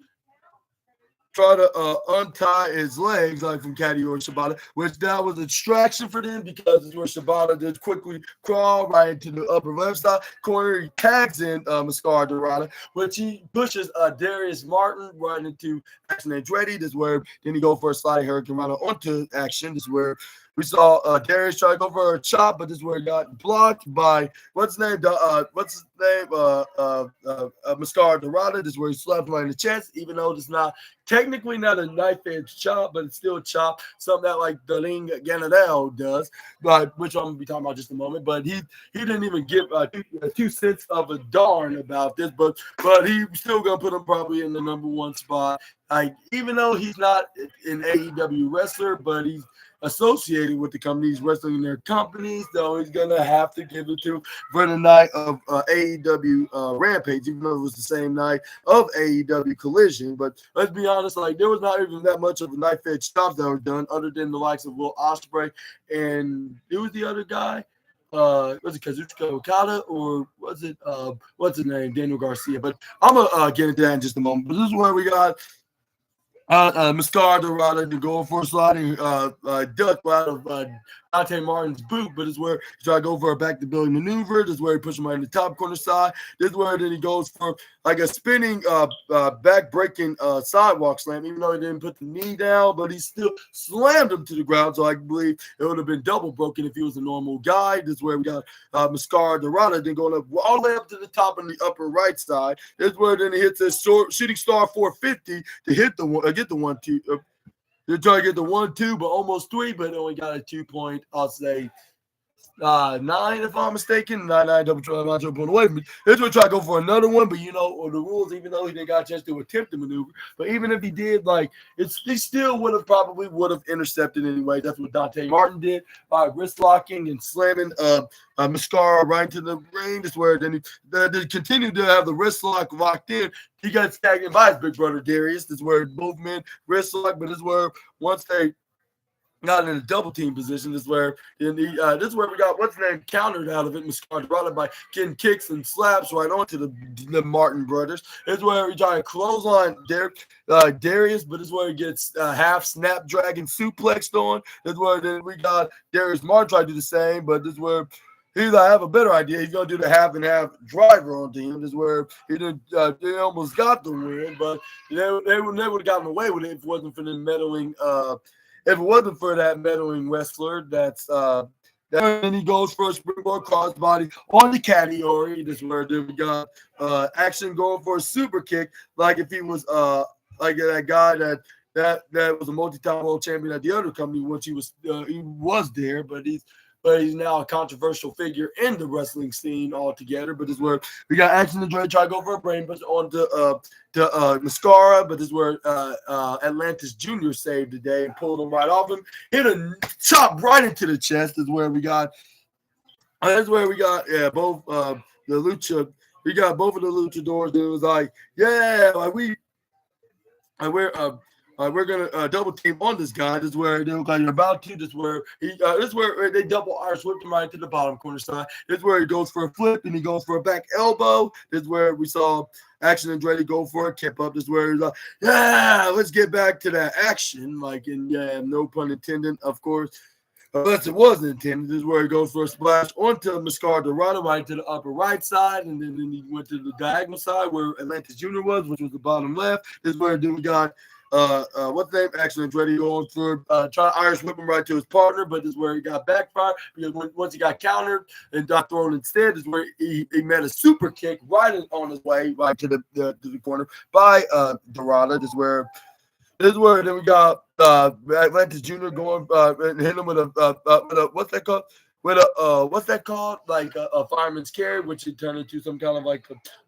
Speaker 1: Try to untie his legs like from Kazuchika Shibata, which that was a distraction for them because it's where Shibata did quickly crawl right into the upper left side corner. He tags in Mascara Dorada, which he pushes Darius Martin right into Action Andretti. This is where then he go for a sliding Hurricane Rana onto Action. This is where we saw Darius try to go for a chop, but this is where he got blocked by Mascara Dorada. This is where he slapped him right in the chest, even though it's not technically not a knife edge chop, but it's still a chop, something that like Daling Ganadel does, but which I'm gonna be talking about just a moment. But he didn't even give 2 cents of a darn about this, but he's still gonna put him probably in the #1 spot. Like, even though he's not an AEW wrestler, but he's associated with the company, he's wrestling in their companies, so he's gonna have to give it to for the night of AEW Rampage, even though it was the same night of AEW Collision. But let's be honest, like, there was not even that much of a knife edge chops that were done, other than the likes of Will Ospreay and who was the other guy? Was it Kazuchika Okada, or was it what's his name, Daniel Garcia? But I'm gonna get into that in just a moment. But this is where we got Mascara Dorada to go for a sliding duck out of Dante Martin's boot, but it's where he tried to go for a back to Billy maneuver. This is where he pushed him right in the top corner side. This is where then he goes for like a spinning back breaking sidewalk slam, even though he didn't put the knee down, but he still slammed him to the ground. So I believe it would have been double broken if he was a normal guy. This is where we got Mascara Dorada then going up all the way up to the top on the upper right side. This is where then he hits his shooting star 450 to hit the one, get the 1-2. They're trying to get the 1-2, but almost 3, but only got a 2 point, I'll say 9, if I'm mistaken. 9 double try, not pulling away from me. They're going to try to go for another one, but the rules, even though he didn't got a chance to attempt the maneuver, but even if he did, like, he still would have intercepted anyway. That's what Dante Martin did by wrist locking and slamming Mascara right into the ring. That's where then they continued to have the wrist lock locked in. He got tagged in by his big brother Darius. This is where both men wrist lock, but this is where once they not in a double team position. This is where we got what's the name countered out of it. Mascara Dorada by getting kicks and slaps right onto the Martin brothers. This is where we try to clothesline Darius, but this is where he gets half snapdragon suplexed on. This is where then we got Darius Martin try to do the same, but this is where he's like, I have a better idea. He's gonna do the half and half driver on him. This is where they almost got the win, but they would have gotten away with it if it wasn't for the meddling. If it wasn't for that meddling wrestler, then he goes for a springboard crossbody on the Kazuchika. This is where then we got Action going for a super kick, like if he was like that guy that was a multi-time world champion at the other company, which he was there, but he's now a controversial figure in the wrestling scene altogether. But this is where we got Action and Dre try to go for a brain bust onto Mascara, but this is where Atlantis Jr. saved the day and pulled him right off him. Hit a chop right into the chest. This is where we got both the Lucha. We got both of the luchadors. It was like, yeah, like we're gonna double team on this guy. This is where they look like you're about to. This is where they double Irish whipped him right to the bottom corner side. This is where he goes for a flip and he goes for a back elbow. This is where we saw Action and Andretti go for a kip up. This is where he's like, yeah, let's get back to that action. Like, and yeah, no pun intended, of course. Unless it wasn't intended. This is where he goes for a splash onto Mascara Dorada right to the upper right side, and then he went to the diagonal side where Atlantis Jr. was, which was the bottom left. This is where then we got what's the name? Actually, Andretti going for trying to Irish whip him right to his partner, but this is where he got backfired because once he got countered and got thrown instead, is where he met a super kick right on his way right to the corner by Dorada. This is where then we got Atlantis Jr. going and hit him with a what's that called? With a what's that called? Like a fireman's carry, which he turned into some kind of like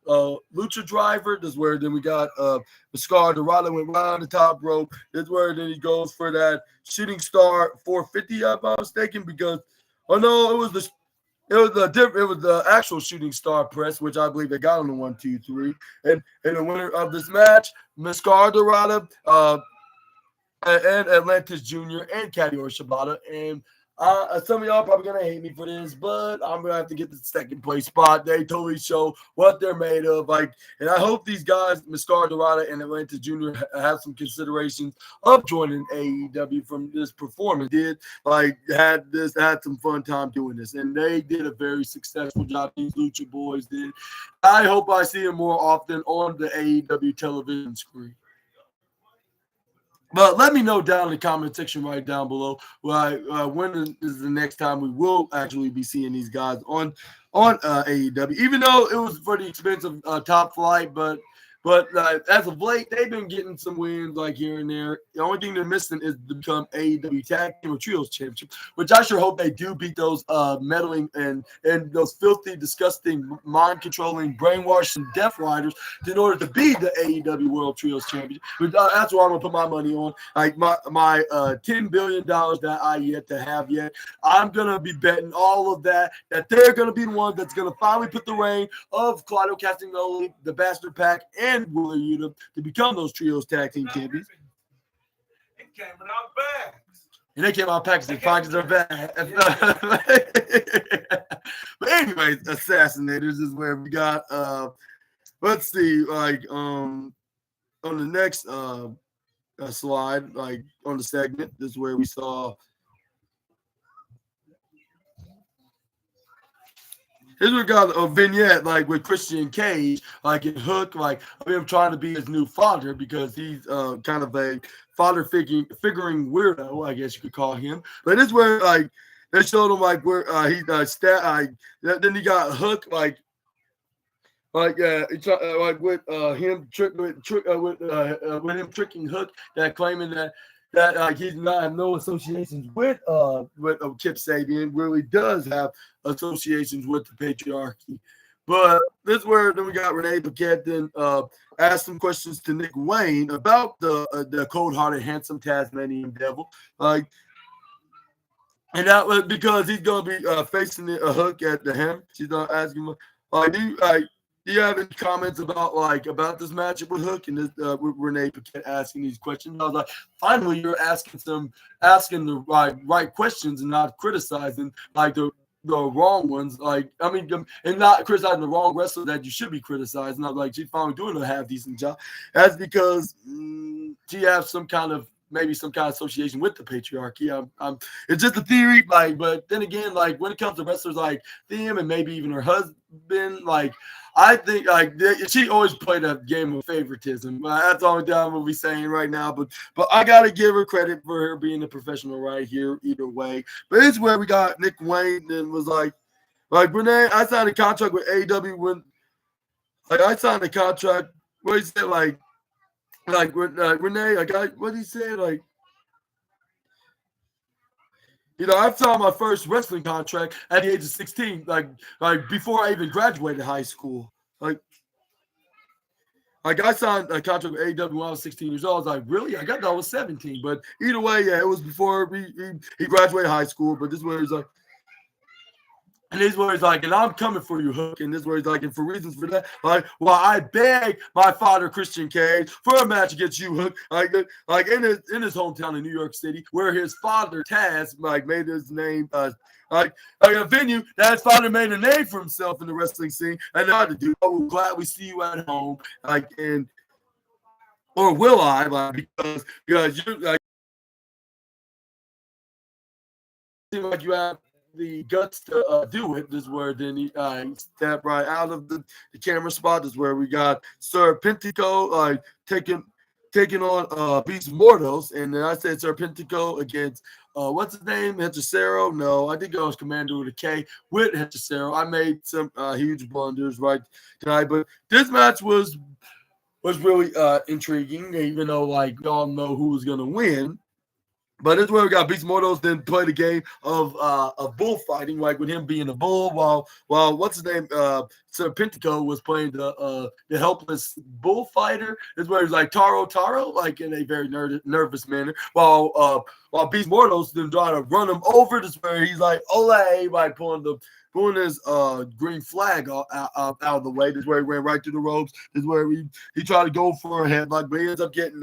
Speaker 1: a lucha driver. This is where then we got Mascar Dorado went right on the top rope. This is where then he goes for that shooting star 450, if I'm not mistaken, because no, it was the actual shooting star press, which I believe they got on the 1, 2, 3. And the winner of this match, Mascar Dorado, and Atlantis Jr. and Caddy or Shibata. And some of y'all probably gonna hate me for this, but I'm gonna have to get the second place spot. They totally show what they're made of. Like, and I hope these guys, Mascar Dorada and Atlantis Jr., have some considerations of joining AEW from this performance. Had some fun time doing this, and they did a very successful job. These Lucha boys did. I hope I see them more often on the AEW television screen. But let me know down in the comment section right down below when is the next time we will actually be seeing these guys on AEW. Even though it was for the expense of Top Flight, but as of late, they've been getting some wins like here and there. The only thing they're missing is to become AEW Tag Team or Trios Championship, which I sure hope they do beat those meddling and those filthy, disgusting, mind-controlling, brainwashing Death Riders in order to be the AEW World Trios Championship. But that's what I'm going to put my money on. Like my $10 billion that I yet to have yet, I'm going to be betting all of that they're going to be the one that's going to finally put the reign of Claudio Castagnoli, the Bastard Pack, and Wheeler Yuta to become those Trios Tag Team Champions.
Speaker 3: It came out bags.
Speaker 1: And they came out packaged and pockets are bad. But anyways, Assassinators is where we got let's see, on the next slide, like on the segment, this is where we saw Here's we got a vignette like with Christian Cage, like in Hook, like him trying to be his new father because he's kind of a father figuring weirdo, I guess you could call him. But this is where like they showed him like where he then he got Hook like with him with him tricking Hook, that claiming that he's not have no associations with Kip Sabian, really does have associations with the patriarchy. But this is where then we got Renee Paquette then asked some questions to Nick Wayne about the cold-hearted, handsome Tasmanian devil. And that was because he's gonna be facing a Hook at the hem. She's not asking do you have any comments about this matchup with Hook and this, with Renee Paquette asking these questions? I was like, finally, you're asking the right questions and not criticizing like the wrong ones. And not criticizing the wrong wrestler that you should be criticizing. I was like, she's finally doing a half decent job. That's because she has maybe some kind of association with the patriarchy. It's just a theory, but then again, when it comes to wrestlers like them and maybe even her husband, I think she always played a game of favoritism. That's the only thing I'm gonna be saying right now. But I gotta give her credit for her being a professional right here, either way. But it's where we got Nick Wayne and was like Renee, I signed a contract with AEW when I signed a contract. What he said Renee, what he said, I signed my first wrestling contract at the age of 16, before I even graduated high school. I signed a contract with AEW when I was 16 years old. I was like, really? I got that I was 17. But either way, yeah, it was before he graduated high school. But this is where he's like, and this is where he's like, and I'm coming for you, Hook. And this is where he's like, and for reasons for that, I beg my father, Christian Cage, for a match against you, Hook. In his hometown in New York City, where his father, Taz, made his name, a venue that his father made a name for himself in the wrestling scene. And I to do, we'll gladly see you at home, or will I, because you seem like you have the guts to do it. This is where then he stepped right out of the camera spot. This is where we got Sir Pentico taking taking on Beast Mortals, and then I said Serpentico against what's his name? Hechicero? No, I think I was Commander with a K with Hechicero. I made some huge blunders right tonight, but this match was really intriguing, even though like we all know who was gonna win. But this is where we got Beast Mortals then play the game of bullfighting, like with him being a bull, while what's his name, Serpentico was playing the helpless bullfighter. This is where he's like Taro, like in a very nervous manner, while Beast Mortals then try to run him over. This is where he's like Ole by pulling his green flag out of the way. This is where he ran right through the ropes. This is where he tried to go for a headlock, but he ends up getting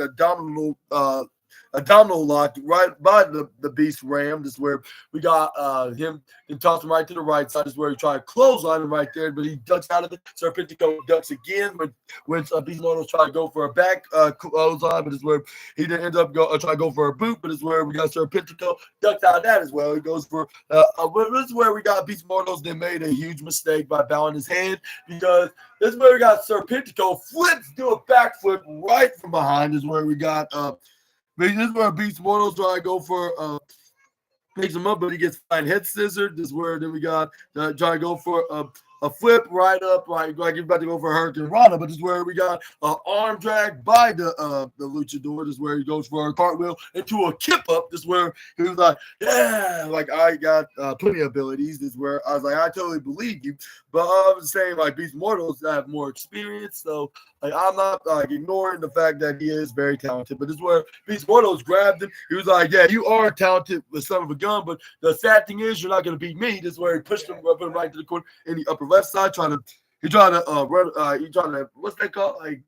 Speaker 1: abdominal lock right by the Beast Ram. This is where we got him and tossed him right to the right side. This is where he tried to clothesline him right there, but he ducks out of it. Serpentico ducks again when Beast Mortals try to go for a back clothesline, but this is where he didn't end up try to go for a boot, but this is where we got Serpentico ducked out of that as well. He goes for this is where we got Beast Mortals. They made a huge mistake by bowing his head, because this is where we got Serpentico flips, do a backflip right from behind. This is where we got this is where Beast Mortals try to go for picks him up, but he gets flying head scissored. This is where then we got try to go for a flip right up, like he's about to go for Hurricane Rana, but this is where we got an arm drag by the luchador. This is where he goes for a cartwheel into a kip up. This is where he was like, yeah, like I got plenty of abilities. This is where I was like, I totally believe you. But I was saying like Beast Mortals have more experience, so like I'm not like ignoring the fact that he is very talented. But this is where Beast Mortals grabbed him. He was like, yeah, you are talented, the son of a gun, but the sad thing is you're not gonna beat me. This is where he pushed him, put him right to the corner in the upper left side, trying to what's that called? Like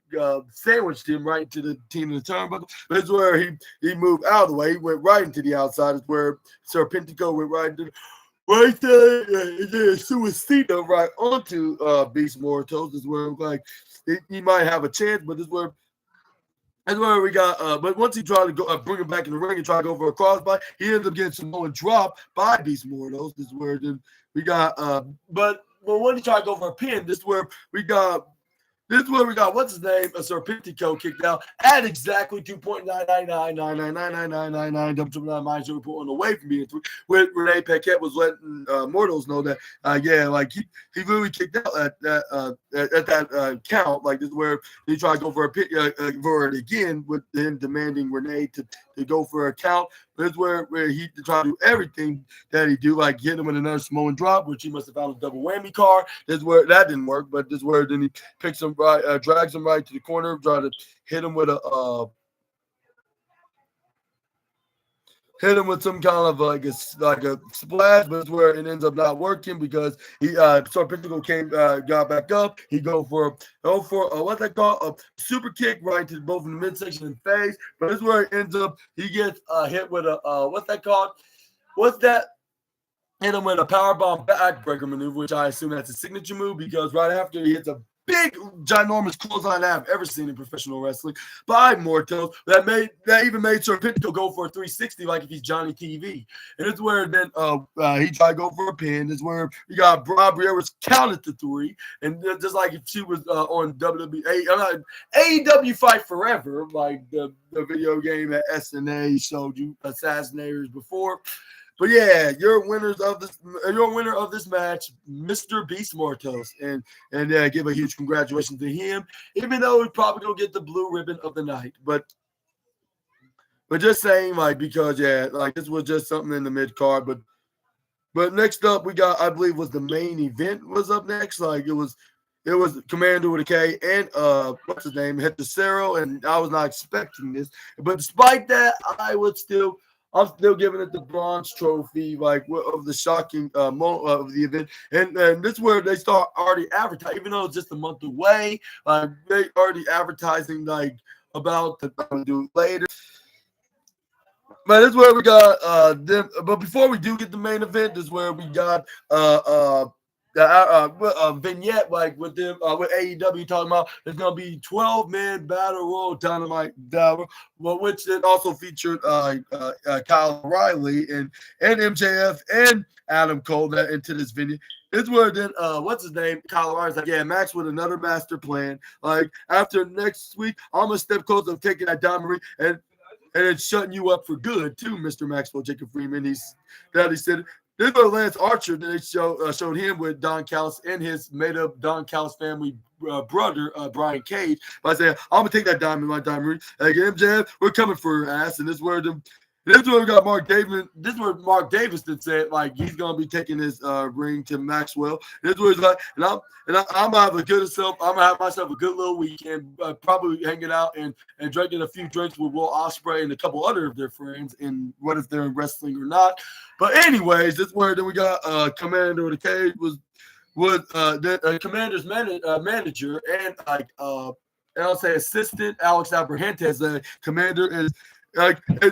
Speaker 1: sandwiched him right into the team of the turnbuckle. But it's where he moved out of the way. He went right into the outside. It's where Serpentico went right into right there. Suicida right onto Beast Mortals. Is where like he might have a chance, but this is where. That's where we got, but once he tried to go bring him back in the ring and try to go for a crossbody, he ends up getting Samoan drop by Beast Mortals. This is where then we got, but when he tried to go for a pin, this is where we got. This is where we got, what's his name? A Serpentico kicked out at exactly 2.999999999 double away from being three. With Renee Paquette was letting Mortals know that, yeah, like he literally kicked out at that count. Like this is where he tried to go for a pit for it again, with him demanding Renee to go for a count. This is where he tried to do everything that he do, like hit him with another Samoan drop, which he must have found a double whammy card. This is where that didn't work, but this is where then he picks him right, drags him right to the corner, try to hit him with some kind of like a splash, but it's where it ends up not working because he Serpentico got back up. He go for what's that called? A super kick right to both in the midsection and face. But this is where it ends up. He gets hit with a what's that called? What's that? Hit him with a powerbomb backbreaker maneuver, which I assume that's a signature move, because right after he hits a big, ginormous clothesline I've ever seen in professional wrestling by Mortals that even made Serpentico go for a 360 like if he's Johnny TV. And it's where then he tried to go for a pin. It's where you got Briere was counted to 3, and just like if she was on AEW Fight Forever, like the video game that SNA showed you Assassinators before. But yeah, you're winner of this match, Mr. Beast Mortals, and give a huge congratulations to him. Even though he's probably gonna get the blue ribbon of the night, but just saying, like, because yeah, like this was just something in the mid card. But next up we got, I believe, was the main event was up next. Like it was Commander with a K and what's his name, Hechicero, and I was not expecting this, but despite that, I'm still giving it the bronze trophy, like of the shocking moment of the event, and this is where they start already advertising, even though it's just a month away. Like they already advertising like about the do later. But this is where we got them. But before we do get the main event, this is where we got vignette, like with them with AEW talking about there's gonna be 12-man battle royal dynamite battle, which it also featured Kyle O'Reilly and MJF and Adam Cole that into this venue. It's where then what's his name? Colorado's like, yeah, Max with another master plan. Like after next week, I'm gonna step closer to taking that diamond ring and it's shutting you up for good too, Mr. Maxwell Jacob Freeman. He said this was Lance Archer that they showed him with Don Callis and his made-up Don Callis family brother Brian Cage by saying, "I'm gonna take that diamond ring. Like MJF, we're coming for your ass." And this is where we got Mark Davis. This is where Mark Davis that said like he's gonna be taking his ring to Maxwell. This is where he's like, and I'm gonna have a good self. I'm gonna have myself a good little weekend, probably hanging out and drinking a few drinks with Will Ospreay and a couple other of their friends. And what if they're in wrestling or not? But anyways, this is where then we got Commander of the Cage was the Commander's manager and I'll say assistant Alex Abrahantes. The Commander is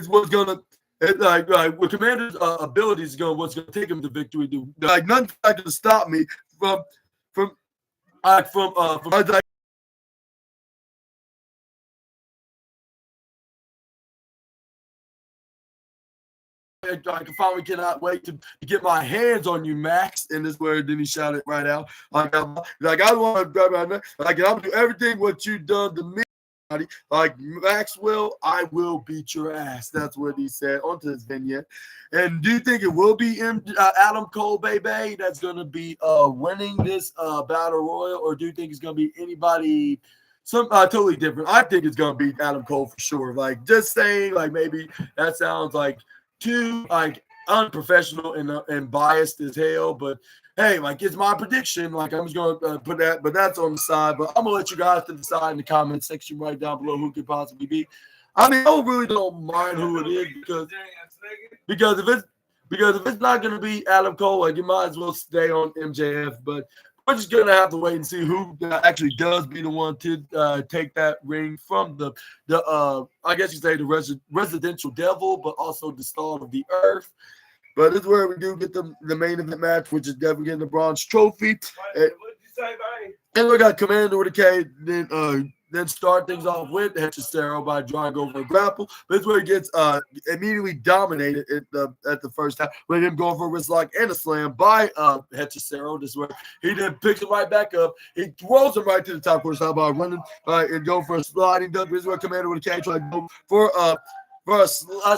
Speaker 1: what's gonna. With Commander's abilities what's gonna take him to victory. Like nothing's not gonna stop me from I finally cannot wait to get my hands on you, Max. And this is where then he shouted right out. I want to grab my neck. Like I'm gonna do everything what you done to me. Like Maxwell, I will beat your ass. That's what he said onto his vignette. And do you think it will be Adam Cole, baby, that's going to be winning this battle royal, or do you think it's going to be anybody totally different? I think it's going to be Adam Cole for sure. Like just saying, like maybe that sounds like too like unprofessional and biased as hell, but hey, like it's my prediction. Like I'm just gonna put that, but that's on the side. But I'm gonna let you guys to decide in the comment section right down below who could possibly be. I mean, I really don't mind who it is because if it's not gonna be Adam Cole, like you might as well stay on MJF. But we're just gonna have to wait and see who actually does be the one to take that ring from the I guess you say the residential devil, but also the star of the earth. But this is where we do get the main event match, which is definitely getting the bronze trophy. And we got Commander with a K. Then start things off with Hechicero by drawing over a grapple. But this is where he gets immediately dominated at the first time with him going for a wrist lock and a slam by Hechicero. This is where he then picks him right back up. He throws him right to the top corner by running and go for a sliding double. This is where Commander with a K trying to go for a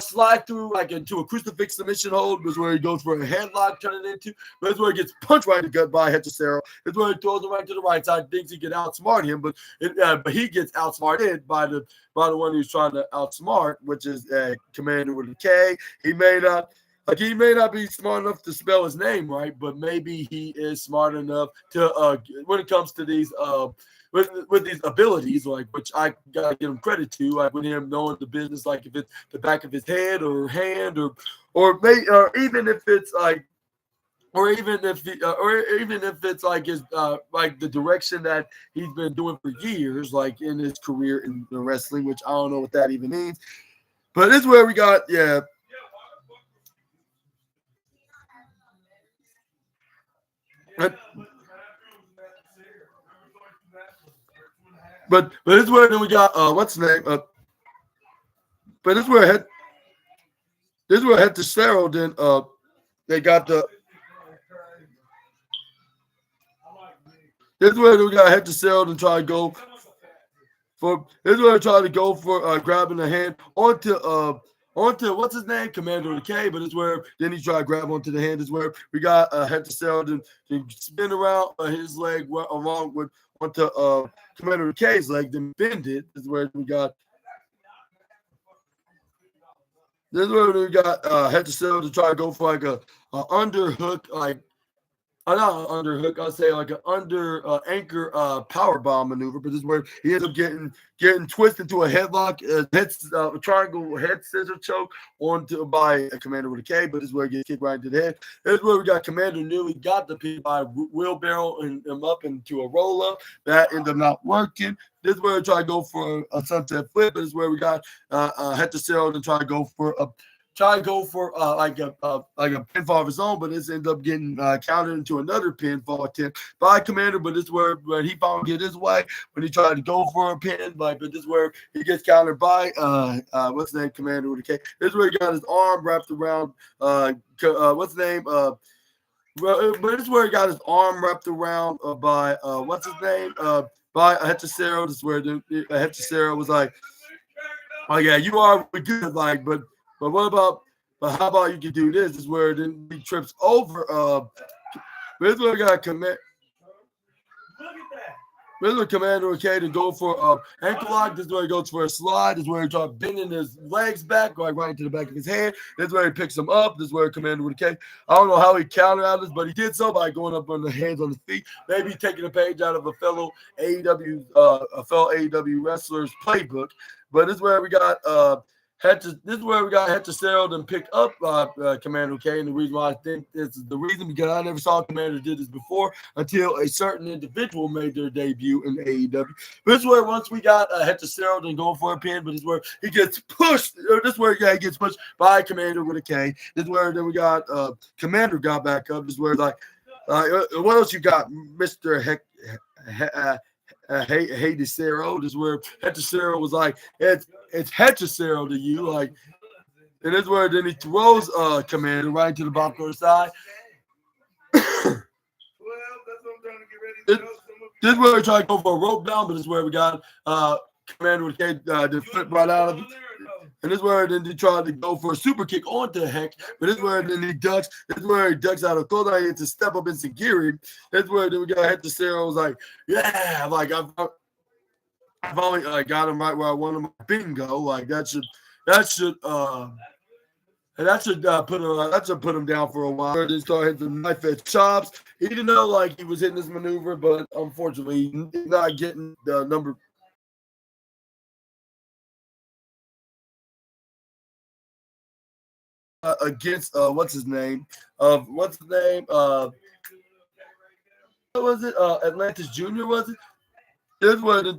Speaker 1: slide through like into a crucifix submission hold was where he goes for a headlock turning into. But that's where he gets punched right in the gut by Hechicero. That's where he throws him right to the right side. Thinks he can outsmart him, but he gets outsmarted by the one who's trying to outsmart, which is Commander with a K. He may not be smart enough to spell his name right, but maybe he is smart enough to when it comes to these with these abilities, like which I gotta give him credit to, like with him knowing the business, like if it's the back of his head or hand or even if it's like, or even if it's like his like the direction that he's been doing for years, like in his career in the wrestling, which I don't know what that even means. But this is where we got But this is where then we got what's the name? But this is where Hechicero then they got the. This is where we got Hechicero and try to go for. This is where they try to go for grabbing the hand onto what's his name, Commander of the K. But it's where then he tried to grab onto the hand. Is where we got Hechicero to spin around his leg along with onto Commander of the K's leg, then bend it. This is where we got. This is where we got Hechicero to try to go for like a underhook, like not an underhook. I'll say like an under anchor power bomb maneuver. But this is where he ends up getting twisted into a headlock, triangle head scissor choke by a Commander with a K. But this is where he gets kicked right into the head. This is where we got Commander nearly got the pin by wheelbarrow and him up into a roll up. That ended up not working. This is where we try to go for a sunset flip. But this is where we got Hechicero to try to go for like a pinfall of his own, but this ends up getting countered into another pinfall attempt by Commander. But this is where he finally get his way when he tried to go for a pin. But this is where he gets countered by what's the name, Commander with a K. This is where he got his arm wrapped around what's the name But this is where he got his arm wrapped around by what's his name? By Hechicero. This is where the Hechicero was like, "Oh yeah, you are good." Like, but what about? But how about you can do this? This is where then he trips over. This is where he got commit. This is where Commander okay to go for ankle lock. This is where he goes for a slide. This is where he starts bending his legs back, going right into the back of his head. This is where he picks him up. This is where Commander with a K. I don't know how he countered out this, but he did so by going up on the hands on his feet. Maybe taking a page out of a fellow AEW wrestler's playbook. But this is where we got Hechicero then pick up Commander K. And the reason why I think this is the reason, because I never saw Commander did this before until a certain individual made their debut in AEW. This is where once we got Hechicero then going for a pin, but this is where he gets pushed. This is where he gets pushed by Commander with a K. This is where then we got Commander got back up. This is where like what else you got, Mr. Hechicero. This is where Hechicero was like, it's Hechicero to you, like, and this is where then he throws Commander right into the bottom side. This is where we try to go for a rope down, but this is where we got Commander with K to flip right out of it. And this is where then he tried to go for a super kick onto Heck, but this is where then he ducks. This is where he ducks out of Kodai to step up in security. This is where then we got Hechicero was like, yeah, like I've only got him right where I want him. Bingo, like that should put him down for a while. Then start hitting some knife edge chops. He didn't know like he was hitting this maneuver, but unfortunately, he's not getting the number. Against what's his name? What was it? Atlantis Jr. was it? This is where this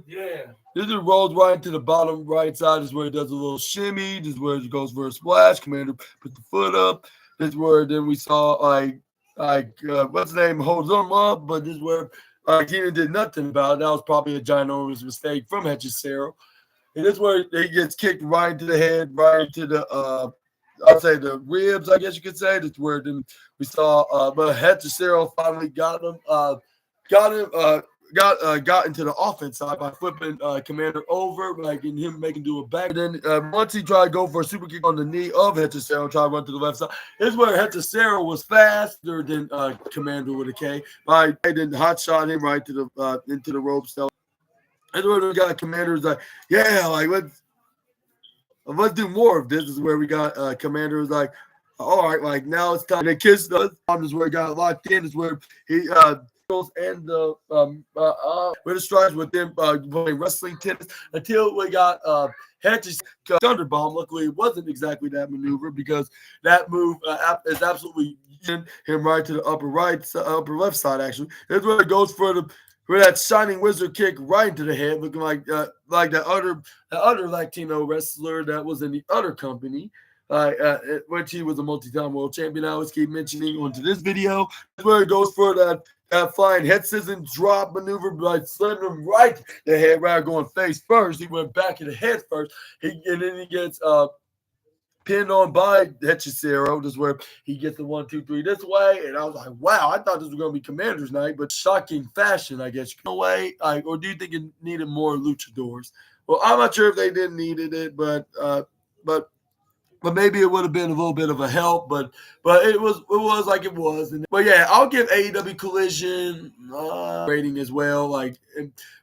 Speaker 1: is rolls right into the bottom right side. This is where he does a little shimmy. This is where he goes for a splash. Commander put the foot up. This is where then we saw like what's his name holds him up, but this is where Keenan did nothing about it. That was probably a ginormous mistake from Hechicero. And this is where he gets kicked right into the head, right into the I'll say the ribs, I guess you could say. That's where then we saw, but Hechicero finally got into the offense side by flipping Commander over, like in him making do a back. And then once he tried to go for a super kick on the knee of Hechicero, try to run to the left side. This is where Hechicero was faster than Commander with a K. Right, then hot shot him right to the into the ropes. So that's where we got Commander's like, yeah, like let's do more of this. This is where we got Commander was like, all right, like now it's time to kiss the. This is where he got locked in. This is where he and the with the strides with them playing wrestling tennis until we got Hedges Thunderbomb. Luckily, it wasn't exactly that maneuver because that move is absolutely him right to the upper left side. Actually, that's where it goes for that shining wizard kick right into the head, looking like that other Latino wrestler that was in the other company. Which he was a multi-time world champion. I always keep mentioning onto this video. That's where it goes for that flying head scissors drop maneuver, by slamming him right to the head, rather going face first. He went back in the head first. And then he gets pinned on by Hechicero. This is where he gets the 1, 2, 3 this way. And I was like, wow, I thought this was going to be Commander's night, but shocking fashion, I guess. No way. Or do you think it needed more luchadors? Well, I'm not sure if they didn't needed it, but maybe it would have been a little bit of a help, but it was like it was. But yeah, I'll give AEW Collision rating as well. Like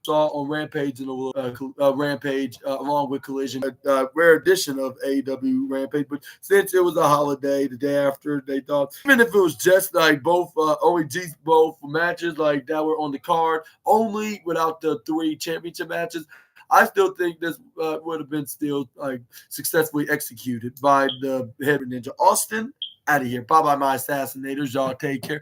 Speaker 1: saw on Rampage and Rampage along with Collision, a rare edition of AEW Rampage. But since it was a holiday, the day after, they thought even if it was just like both both matches like that were on the card, only without the 3 championship matches, I still think this would have been still like successfully executed by the head ninja. Austin, out of here. Bye-bye, my assassinators. Y'all take care.